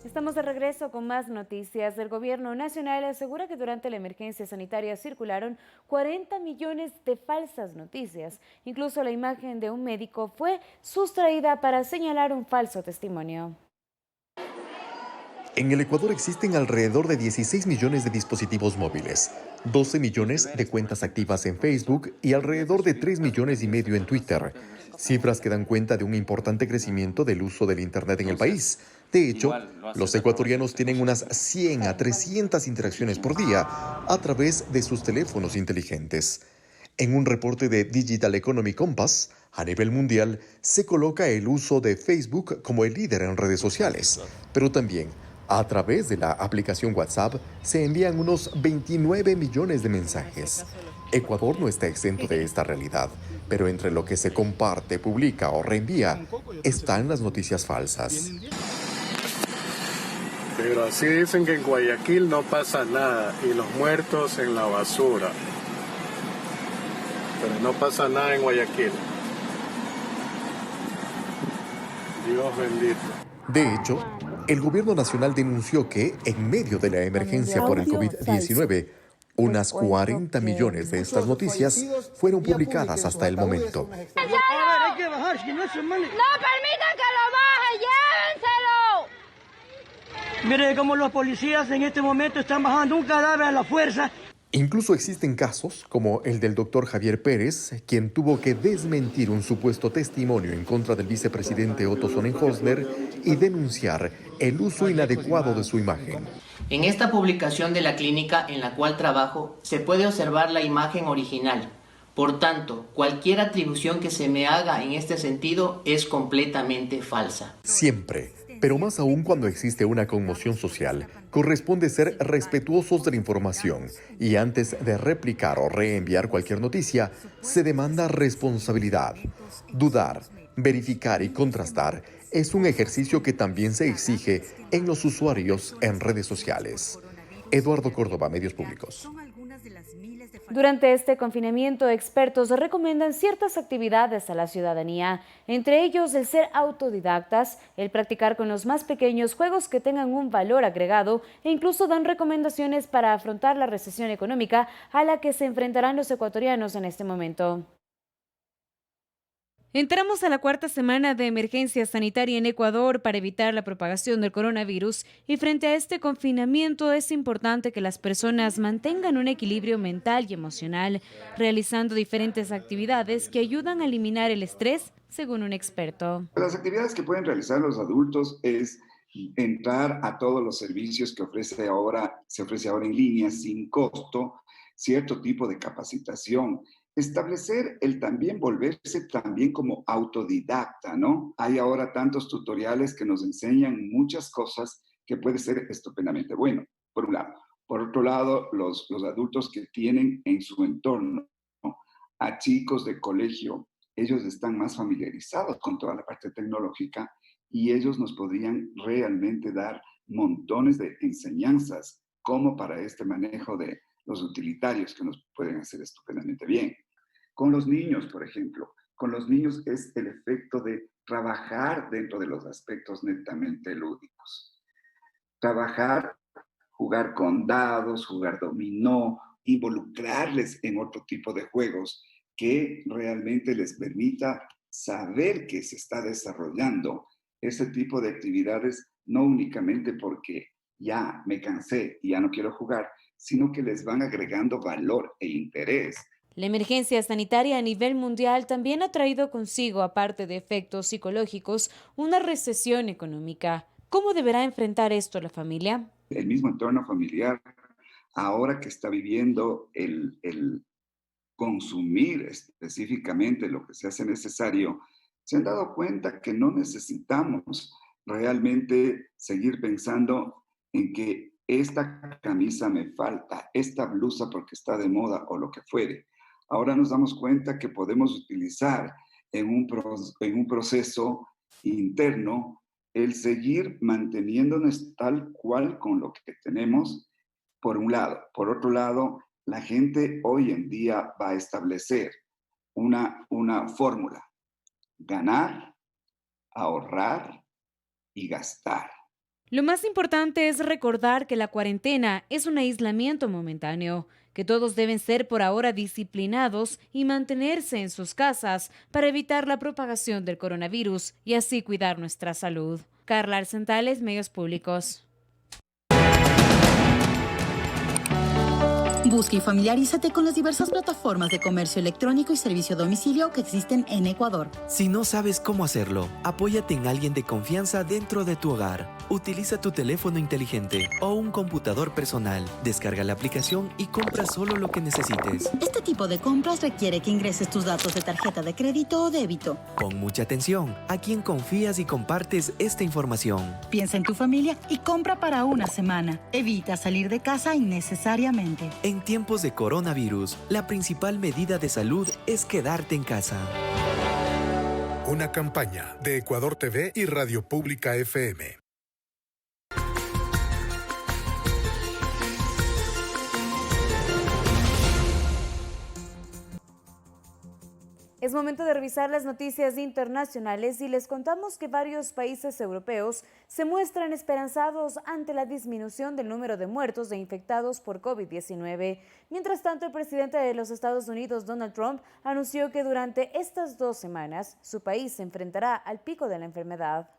Estamos de regreso con más noticias. El Gobierno Nacional asegura que durante la emergencia sanitaria circularon 40 millones de falsas noticias. Incluso la imagen de un médico fue sustraída para señalar un falso testimonio. En el Ecuador existen alrededor de 16 millones de dispositivos móviles, 12 millones de cuentas activas en Facebook y alrededor de 3,5 millones en Twitter. Cifras que dan cuenta de un importante crecimiento del uso del Internet en el país. De hecho, los ecuatorianos tienen unas 100 a 300 interacciones por día a través de sus teléfonos inteligentes. En un reporte de Digital Economy Compass, a nivel mundial, se coloca el uso de Facebook como el líder en redes sociales, pero también A través de la aplicación WhatsApp se envían unos 29 millones de mensajes. Ecuador no está exento de esta realidad, pero entre lo que se comparte, publica o reenvía están las noticias falsas. Pero así dicen que en Guayaquil no pasa nada y los muertos en la basura. Pero no pasa nada en Guayaquil. Dios bendito. De hecho, el gobierno nacional denunció que, en medio de la emergencia por el COVID-19, unas 40 millones de estas noticias fueron publicadas hasta el momento. ¡No permitan que lo baje! ¡Llévenselo! Mire cómo los policías en este momento están bajando un cadáver a la fuerza. Incluso existen casos, como el del doctor Javier Pérez, quien tuvo que desmentir un supuesto testimonio en contra del vicepresidente Otto Sonnenholzler y denunciar el uso inadecuado de su imagen. En esta publicación de la clínica en la cual trabajo, se puede observar la imagen original. Por tanto, cualquier atribución que se me haga en este sentido es completamente falsa. Siempre, pero más aún cuando existe una conmoción social, corresponde ser respetuosos de la información y antes de replicar o reenviar cualquier noticia, se demanda responsabilidad. Dudar, verificar y contrastar es un ejercicio que también se exige en los usuarios en redes sociales. Eduardo Córdoba, Medios Públicos. Durante este confinamiento, expertos recomiendan ciertas actividades a la ciudadanía, entre ellos el ser autodidactas, el practicar con los más pequeños juegos que tengan un valor agregado e incluso dan recomendaciones para afrontar la recesión económica a la que se enfrentarán los ecuatorianos en este momento. Entramos a la cuarta semana de emergencia sanitaria en Ecuador para evitar la propagación del coronavirus y frente a este confinamiento es importante que las personas mantengan un equilibrio mental y emocional, realizando diferentes actividades que ayudan a eliminar el estrés, según un experto. Las actividades que pueden realizar los adultos es entrar a todos los servicios que se ofrece ahora en línea sin costo, cierto tipo de capacitación. Establecer el también volverse también como autodidacta, ¿no? Hay ahora tantos tutoriales que nos enseñan muchas cosas que puede ser estupendamente bueno, por un lado. Por otro lado, los adultos que tienen en su entorno, ¿no?, a chicos de colegio, ellos están más familiarizados con toda la parte tecnológica y ellos nos podrían realmente dar montones de enseñanzas como para este manejo de los utilitarios que nos pueden hacer estupendamente bien. Con los niños, por ejemplo, con los niños es el efecto de trabajar dentro de los aspectos netamente lúdicos. Trabajar, jugar con dados, jugar dominó, involucrarles en otro tipo de juegos que realmente les permita saber que se está desarrollando ese tipo de actividades, no únicamente porque ya me cansé y ya no quiero jugar, sino que les van agregando valor e interés. La emergencia sanitaria a nivel mundial también ha traído consigo, aparte de efectos psicológicos, una recesión económica. ¿Cómo deberá enfrentar esto la familia? El mismo entorno familiar, ahora que está viviendo el consumir específicamente lo que se hace necesario, se han dado cuenta que no necesitamos realmente seguir pensando en que esta camisa me falta, esta blusa porque está de moda o lo que fuere. Ahora nos damos cuenta que podemos utilizar en un proceso interno el seguir manteniéndonos tal cual con lo que tenemos, por un lado. Por otro lado, la gente hoy en día va a establecer una fórmula: ganar, ahorrar y gastar. Lo más importante es recordar que la cuarentena es un aislamiento momentáneo, que todos deben ser por ahora disciplinados y mantenerse en sus casas para evitar la propagación del coronavirus y así cuidar nuestra salud. Carla Arcentales, Medios Públicos. Busca y familiarízate con las diversas plataformas de comercio electrónico y servicio a domicilio que existen en Ecuador. Si no sabes cómo hacerlo, apóyate en alguien de confianza dentro de tu hogar. Utiliza tu teléfono inteligente o un computador personal. Descarga la aplicación y compra solo lo que necesites. Este tipo de compras requiere que ingreses tus datos de tarjeta de crédito o débito. Con mucha atención, ¿a quién confías y compartes esta información? Piensa en tu familia y compra para una semana. Evita salir de casa innecesariamente. En tiempos de coronavirus, la principal medida de salud es quedarte en casa. Una campaña de Ecuador TV y Radio Pública FM. Es momento de revisar las noticias internacionales y les contamos que varios países europeos se muestran esperanzados ante la disminución del número de muertos de infectados por COVID-19. Mientras tanto, el presidente de los Estados Unidos, Donald Trump, anunció que durante estas 2 semanas su país se enfrentará al pico de la enfermedad.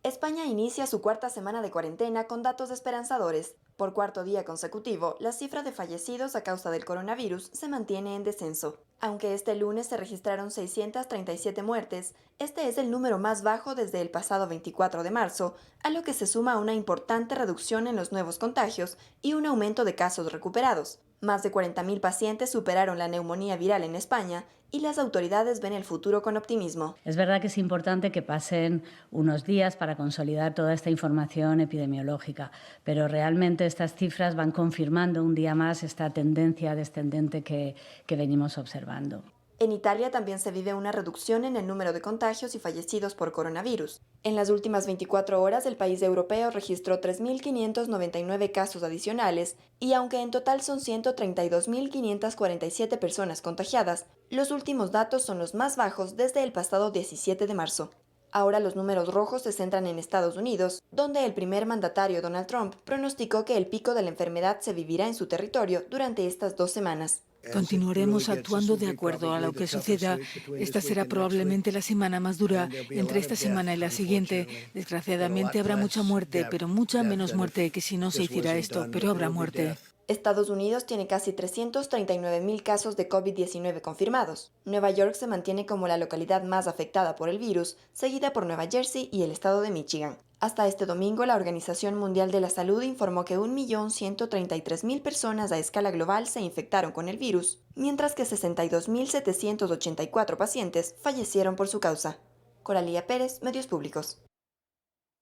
España inicia su 4ª semana de cuarentena con datos esperanzadores. Por 4º día consecutivo, la cifra de fallecidos a causa del coronavirus se mantiene en descenso. Aunque este lunes se registraron 637 muertes, este es el número más bajo desde el pasado 24 de marzo, a lo que se suma una importante reducción en los nuevos contagios y un aumento de casos recuperados. Más de 40.000 pacientes superaron la neumonía viral en España y las autoridades ven el futuro con optimismo. Es verdad que es importante que pasen unos días para consolidar toda esta información epidemiológica, pero realmente estas cifras van confirmando un día más esta tendencia descendente que venimos observando. En Italia también se vive una reducción en el número de contagios y fallecidos por coronavirus. En las últimas 24 horas, el país europeo registró 3.599 casos adicionales y aunque en total son 132.547 personas contagiadas, los últimos datos son los más bajos desde el pasado 17 de marzo. Ahora los números rojos se centran en Estados Unidos, donde el primer mandatario Donald Trump pronosticó que el pico de la enfermedad se vivirá en su territorio durante estas 2 semanas. Continuaremos actuando de acuerdo a lo que suceda. Esta será probablemente la semana más dura entre esta semana y la siguiente. Desgraciadamente habrá mucha muerte, pero mucha menos muerte que si no se hiciera esto, pero habrá muerte. Estados Unidos tiene casi 339.000 casos de COVID-19 confirmados. Nueva York se mantiene como la localidad más afectada por el virus, seguida por Nueva Jersey y el estado de Michigan. Hasta este domingo, la Organización Mundial de la Salud informó que 1.133.000 personas a escala global se infectaron con el virus, mientras que 62.784 pacientes fallecieron por su causa. Coralía Pérez, Medios Públicos.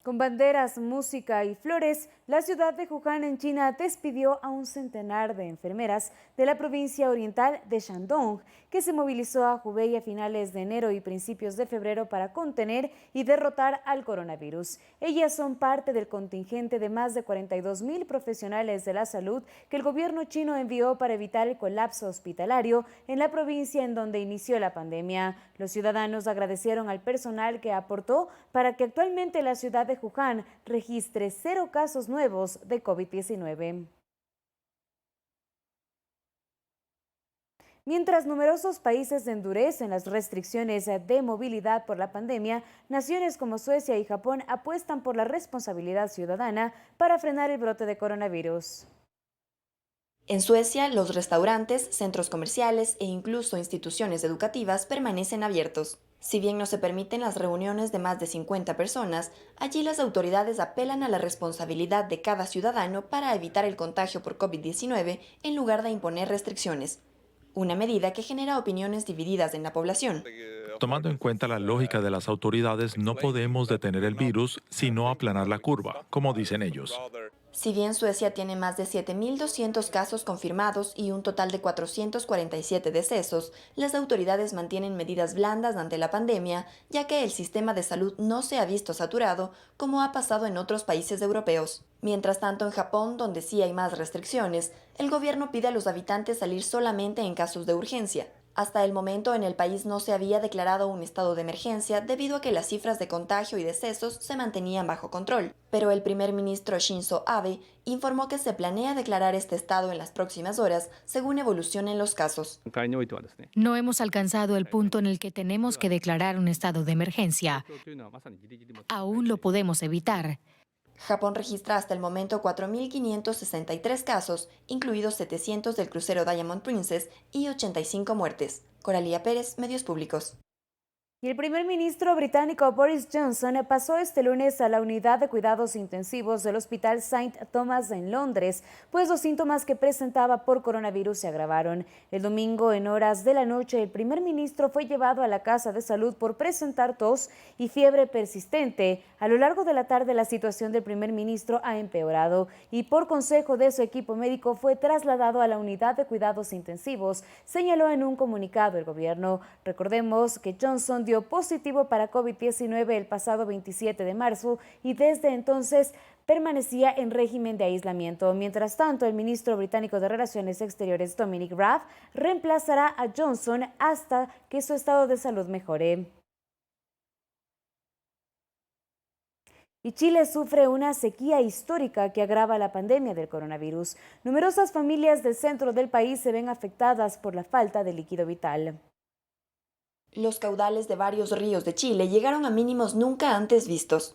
Con banderas, música y flores, la ciudad de Wuhan en China despidió a un centenar de enfermeras de la provincia oriental de Shandong, que se movilizó a Hubei a finales de enero y principios de febrero para contener y derrotar al coronavirus. Ellas son parte del contingente de más de 42.000 profesionales de la salud que el gobierno chino envió para evitar el colapso hospitalario en la provincia en donde inició la pandemia. Los ciudadanos agradecieron al personal que aportó para que actualmente la ciudad de Wuhan registre 0 casos nuevos de COVID-19. Mientras numerosos países endurecen las restricciones de movilidad por la pandemia, naciones como Suecia y Japón apuestan por la responsabilidad ciudadana para frenar el brote de coronavirus. En Suecia, los restaurantes, centros comerciales e incluso instituciones educativas permanecen abiertos. Si bien no se permiten las reuniones de más de 50 personas, allí las autoridades apelan a la responsabilidad de cada ciudadano para evitar el contagio por COVID-19 en lugar de imponer restricciones. Una medida que genera opiniones divididas en la población. Tomando en cuenta la lógica de las autoridades, no podemos detener el virus, sino aplanar la curva, como dicen ellos. Si bien Suecia tiene más de 7.200 casos confirmados y un total de 447 decesos, las autoridades mantienen medidas blandas ante la pandemia, ya que el sistema de salud no se ha visto saturado, como ha pasado en otros países europeos. Mientras tanto, en Japón, donde sí hay más restricciones, el gobierno pide a los habitantes salir solamente en casos de urgencia. Hasta el momento en el país no se había declarado un estado de emergencia debido a que las cifras de contagio y decesos se mantenían bajo control. Pero el primer ministro Shinzo Abe informó que se planea declarar este estado en las próximas horas según evolucionen los casos. No hemos alcanzado el punto en el que tenemos que declarar un estado de emergencia. Aún lo podemos evitar. Japón registra hasta el momento 4.563 casos, incluidos 700 del crucero Diamond Princess y 85 muertes. Coralía Pérez, Medios Públicos. Y el primer ministro británico Boris Johnson pasó este lunes a la unidad de cuidados intensivos del Hospital St. Thomas en Londres, pues los síntomas que presentaba por coronavirus se agravaron. El domingo, en horas de la noche, el primer ministro fue llevado a la casa de salud por presentar tos y fiebre persistente. A lo largo de la tarde, la situación del primer ministro ha empeorado y por consejo de su equipo médico fue trasladado a la unidad de cuidados intensivos, señaló en un comunicado el gobierno. Recordemos que Johnson dio positivo para COVID-19 el pasado 27 de marzo y desde entonces permanecía en régimen de aislamiento. Mientras tanto, el ministro británico de Relaciones Exteriores, Dominic Raab, reemplazará a Johnson hasta que su estado de salud mejore. Y Chile sufre una sequía histórica que agrava la pandemia del coronavirus. Numerosas familias del centro del país se ven afectadas por la falta de líquido vital. Los caudales de varios ríos de Chile llegaron a mínimos nunca antes vistos.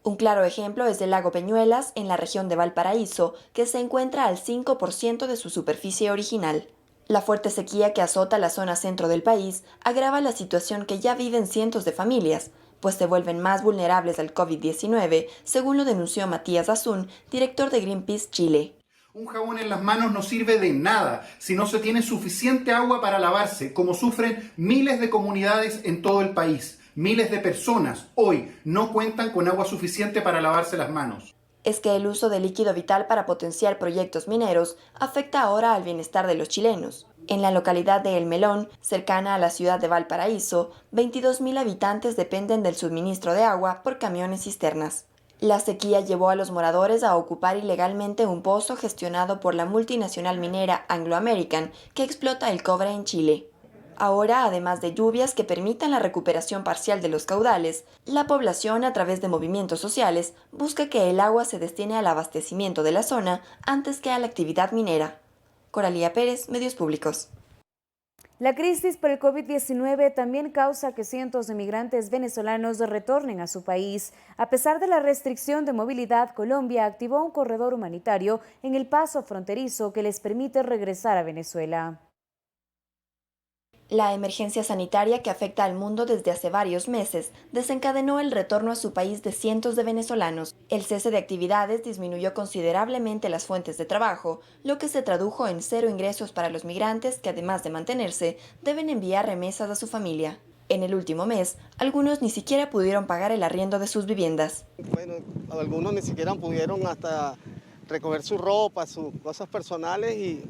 Un claro ejemplo es el lago Peñuelas, en la región de Valparaíso, que se encuentra al 5% de su superficie original. La fuerte sequía que azota la zona centro del país agrava la situación que ya viven cientos de familias, pues se vuelven más vulnerables al COVID-19, según lo denunció Matías Azún, director de Greenpeace Chile. Un jabón en las manos no sirve de nada si no se tiene suficiente agua para lavarse, como sufren miles de comunidades en todo el país. Miles de personas hoy no cuentan con agua suficiente para lavarse las manos. Es que el uso de líquido vital para potenciar proyectos mineros afecta ahora al bienestar de los chilenos. En la localidad de El Melón, cercana a la ciudad de Valparaíso, 22.000 habitantes dependen del suministro de agua por camiones cisternas. La sequía llevó a los moradores a ocupar ilegalmente un pozo gestionado por la multinacional minera Anglo American que explota el cobre en Chile. Ahora, además de lluvias que permitan la recuperación parcial de los caudales, la población, a través de movimientos sociales, busca que el agua se destine al abastecimiento de la zona antes que a la actividad minera. Coralía Pérez, Medios Públicos. La crisis por el COVID-19 también causa que cientos de migrantes venezolanos retornen a su país. A pesar de la restricción de movilidad, Colombia activó un corredor humanitario en el paso fronterizo que les permite regresar a Venezuela. La emergencia sanitaria que afecta al mundo desde hace varios meses desencadenó el retorno a su país de cientos de venezolanos. El cese de actividades disminuyó considerablemente las fuentes de trabajo, lo que se tradujo en cero ingresos para los migrantes que, además de mantenerse, deben enviar remesas a su familia. En el último mes, algunos ni siquiera pudieron pagar el arriendo de sus viviendas. Bueno, algunos ni siquiera pudieron hasta recoger su ropa, sus cosas personales y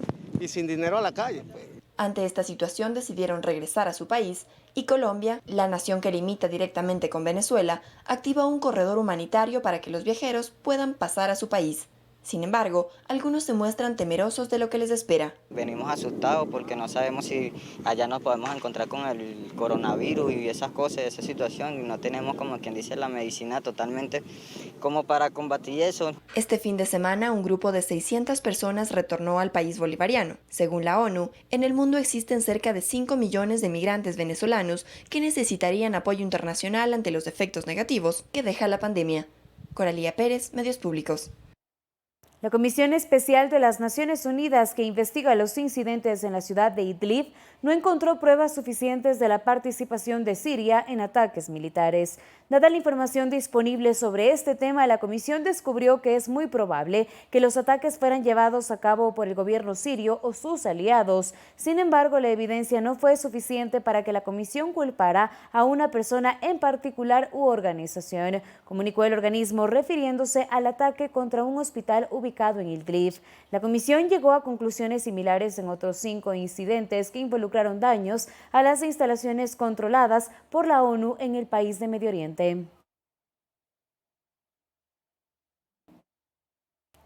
sin dinero a la calle, pues. Ante esta situación decidieron regresar a su país y Colombia, la nación que limita directamente con Venezuela, activó un corredor humanitario para que los viajeros puedan pasar a su país. Sin embargo, algunos se muestran temerosos de lo que les espera. Venimos asustados porque no sabemos si allá nos podemos encontrar con el coronavirus y esas cosas, esa situación, y no tenemos, como quien dice, la medicina totalmente como para combatir eso. Este fin de semana, un grupo de 600 personas retornó al país bolivariano. Según la ONU, en el mundo existen cerca de 5 millones de migrantes venezolanos que necesitarían apoyo internacional ante los efectos negativos que deja la pandemia. Coralía Pérez, Medios Públicos. La Comisión Especial de las Naciones Unidas que investiga los incidentes en la ciudad de Idlib no encontró pruebas suficientes de la participación de Siria en ataques militares. Dada la información disponible sobre este tema, la Comisión descubrió que es muy probable que los ataques fueran llevados a cabo por el gobierno sirio o sus aliados. Sin embargo, la evidencia no fue suficiente para que la Comisión culpara a una persona en particular u organización, comunicó el organismo refiriéndose al ataque contra un hospital ubicado en Idlib. La Comisión llegó a conclusiones similares en otros 5 incidentes que involucraron daños a las instalaciones controladas por la ONU en el país de Medio Oriente.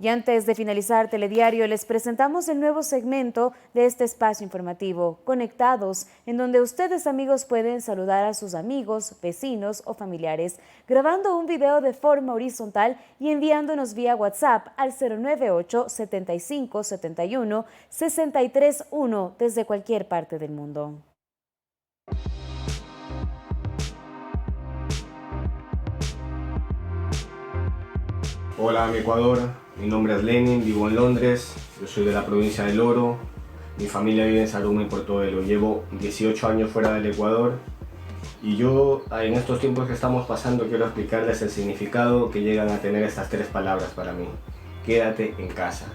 Y antes de finalizar Telediario, les presentamos el nuevo segmento de este espacio informativo, Conectados, en donde ustedes, amigos, pueden saludar a sus amigos, vecinos o familiares, grabando un video de forma horizontal y enviándonos vía WhatsApp al 098-7571-631 desde cualquier parte del mundo. Hola, mi Ecuador. Mi nombre es Lenin, vivo en Londres. Yo soy de la provincia del Oro. Mi familia vive en Sarume, Portobelo. Llevo 18 años fuera del Ecuador. Y yo, en estos tiempos que estamos pasando, quiero explicarles el significado que llegan a tener estas 3 palabras para mí. Quédate en casa.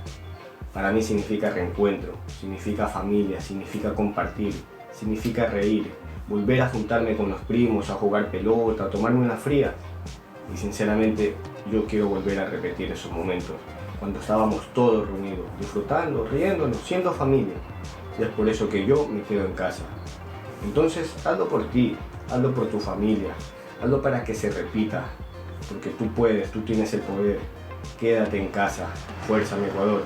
Para mí significa reencuentro, significa familia, significa compartir, significa reír, volver a juntarme con los primos, a jugar pelota, a tomarme una fría. Y sinceramente, yo quiero volver a repetir esos momentos, cuando estábamos todos reunidos, disfrutando, riéndonos, siendo familia. Y es por eso que yo me quedo en casa. Entonces, hazlo por ti, hazlo por tu familia, hazlo para que se repita, porque tú puedes, tú tienes el poder. Quédate en casa. Fuerza, mi Ecuador.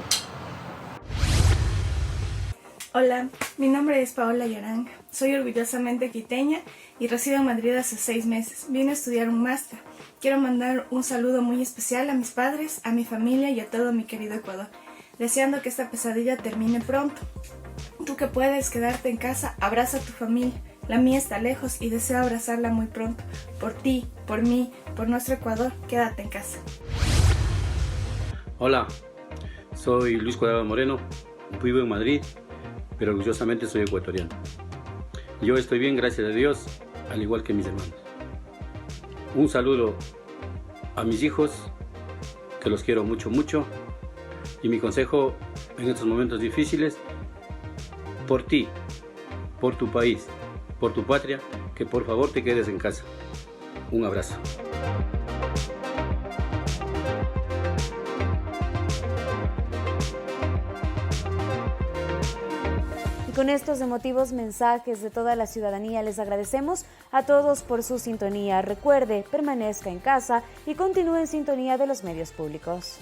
Hola, mi nombre es Paola Yarang. Soy orgullosamente quiteña y resido en Madrid hace 6 meses. Vine a estudiar un máster. Quiero mandar un saludo muy especial a mis padres, a mi familia y a todo mi querido Ecuador, deseando que esta pesadilla termine pronto. Tú que puedes quedarte en casa, abraza a tu familia. La mía está lejos y deseo abrazarla muy pronto. Por ti, por mí, por nuestro Ecuador, quédate en casa. Hola, soy Luis Cuadrado Moreno, vivo en Madrid, pero orgullosamente soy ecuatoriano. Yo estoy bien, gracias a Dios, al igual que mis hermanos. Un saludo a mis hijos, que los quiero mucho, mucho. Y mi consejo en estos momentos difíciles, por ti, por tu país, por tu patria, que por favor te quedes en casa. Un abrazo. Con estos emotivos mensajes de toda la ciudadanía les agradecemos a todos por su sintonía. Recuerde, permanezca en casa y continúe en sintonía de los medios públicos.